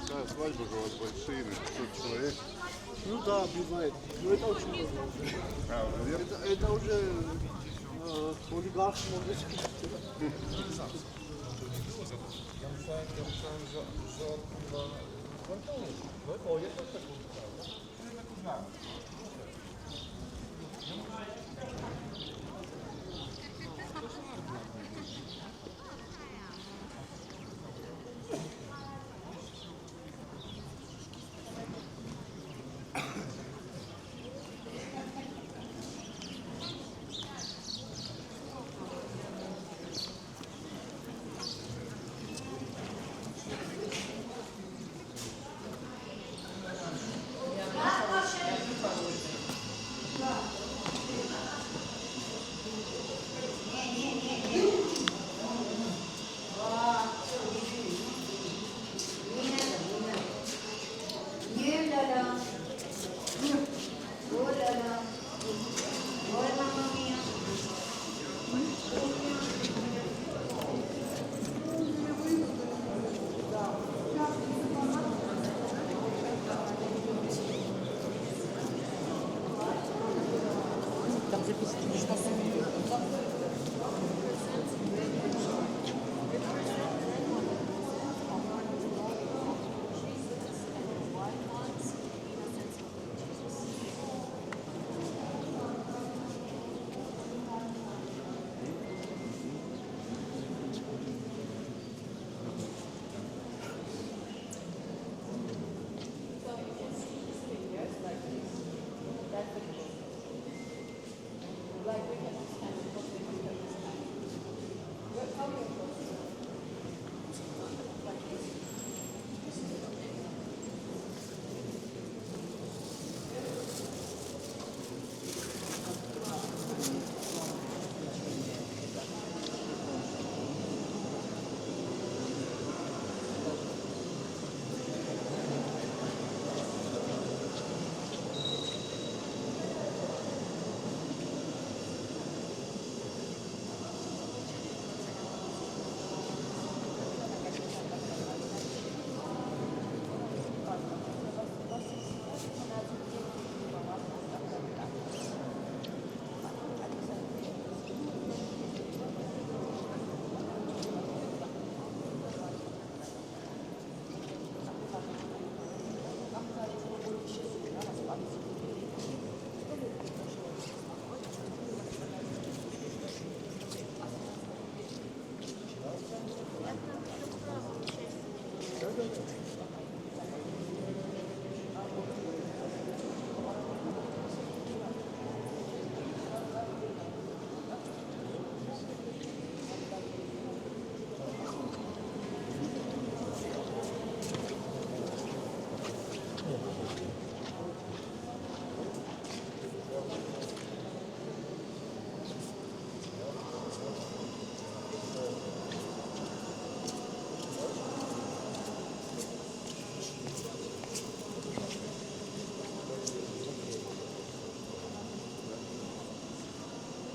Да, свадьбы же у вас большие, на 500 человек. Ну да, бывает. Но это очень много. Это уже олигарх может.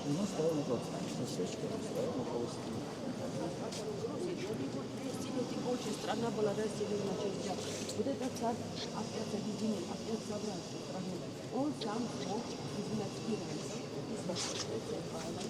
Ну, ставим вот носочки, ставим около стены. Очень страна была разделена на части. Вот этот царь опять объединил, опять собрал всю страну. Он сам смог изгнать иранцев из Восточной Центральной,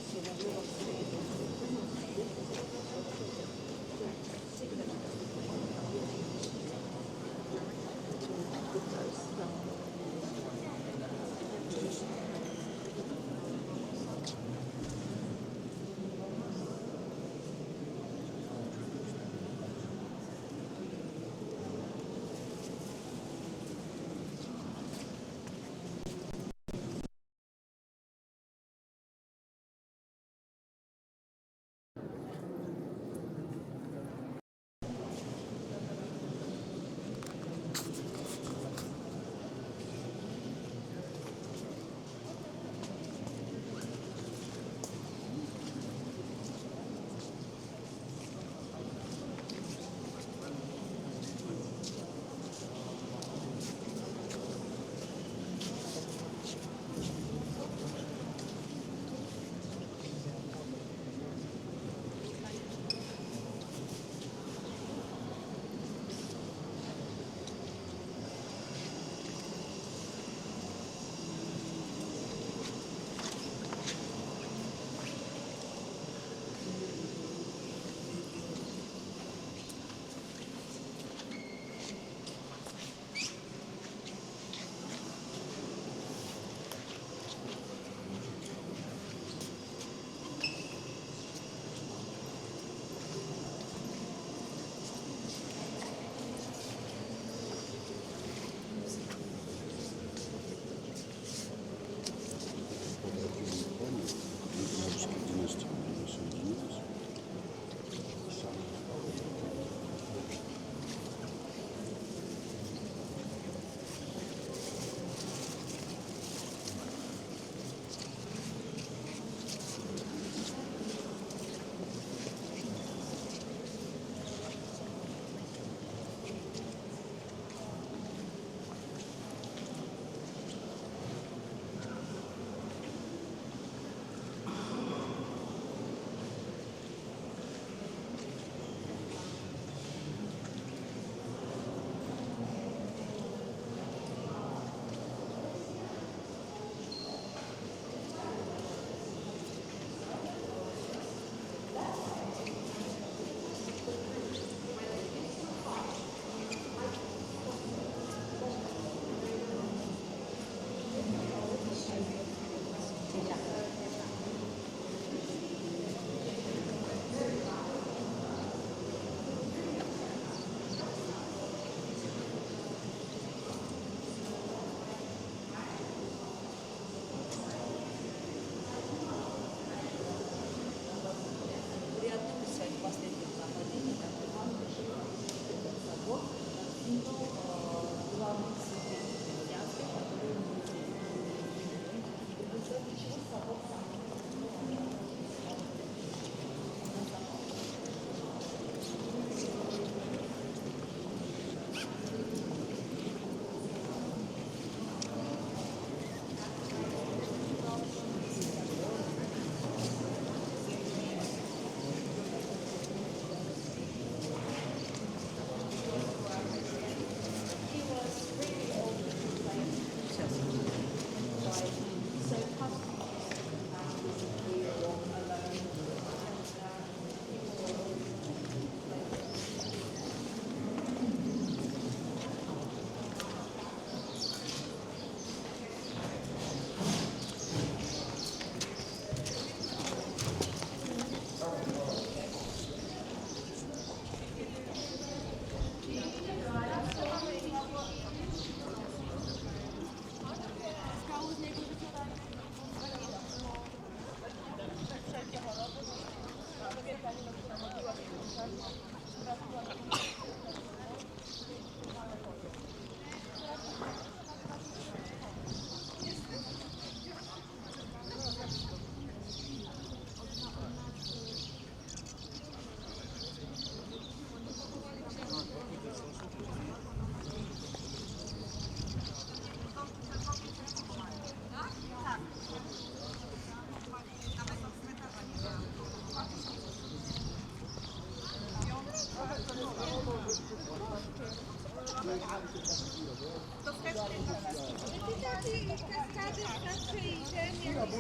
Takie kaskady znaczy i ten jakiś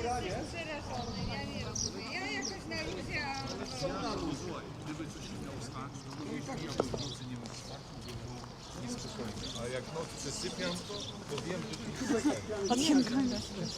przerażony. Ja nie rozumiem. Ja jakoś na luzie, a Słuchaj, gdyby coś się miało stać, to ja bym w nocy nie mógł spać, bo było niespokojnie. A jak noc przesypiam, to wiem, że to jest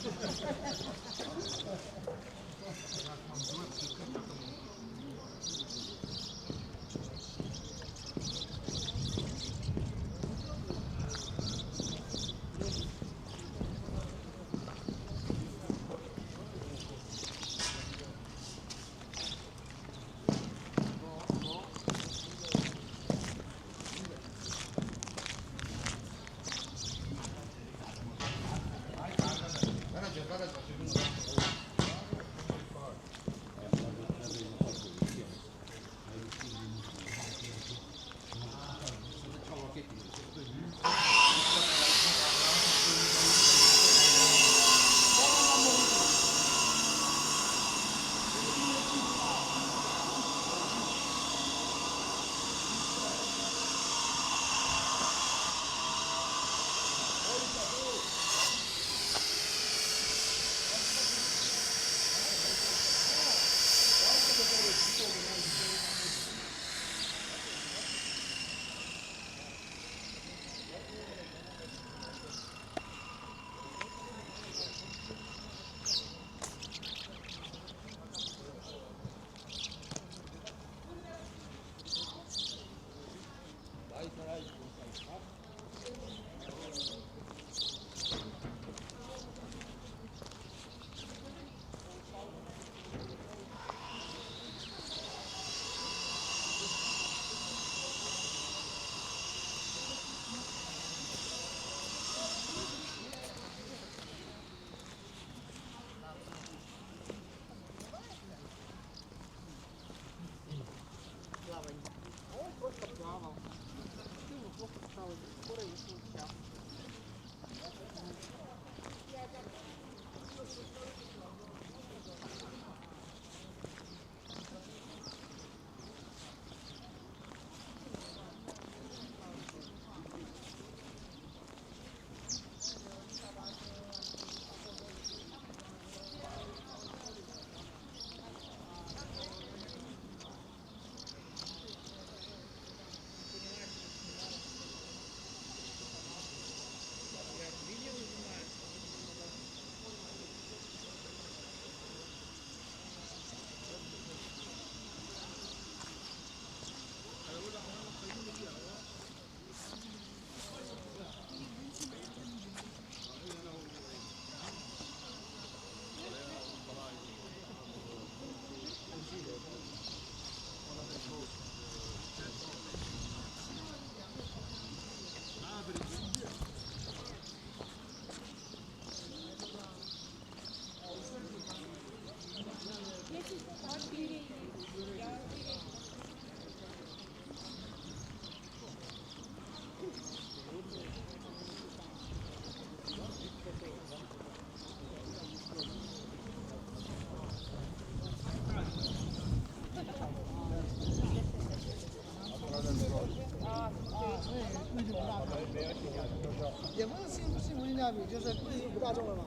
也不是幸福性价比，就是不大众了嘛。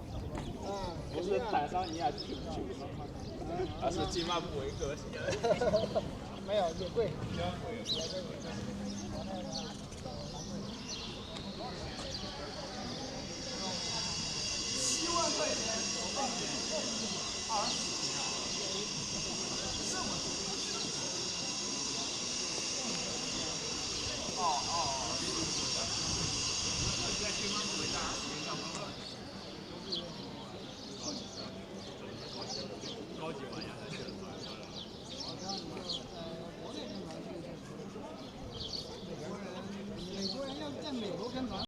啊，不是坦桑尼亚挺久的吗？而是津巴布韦革新的。没有也贵。高级玩家才去的。美国人要在美国跟团。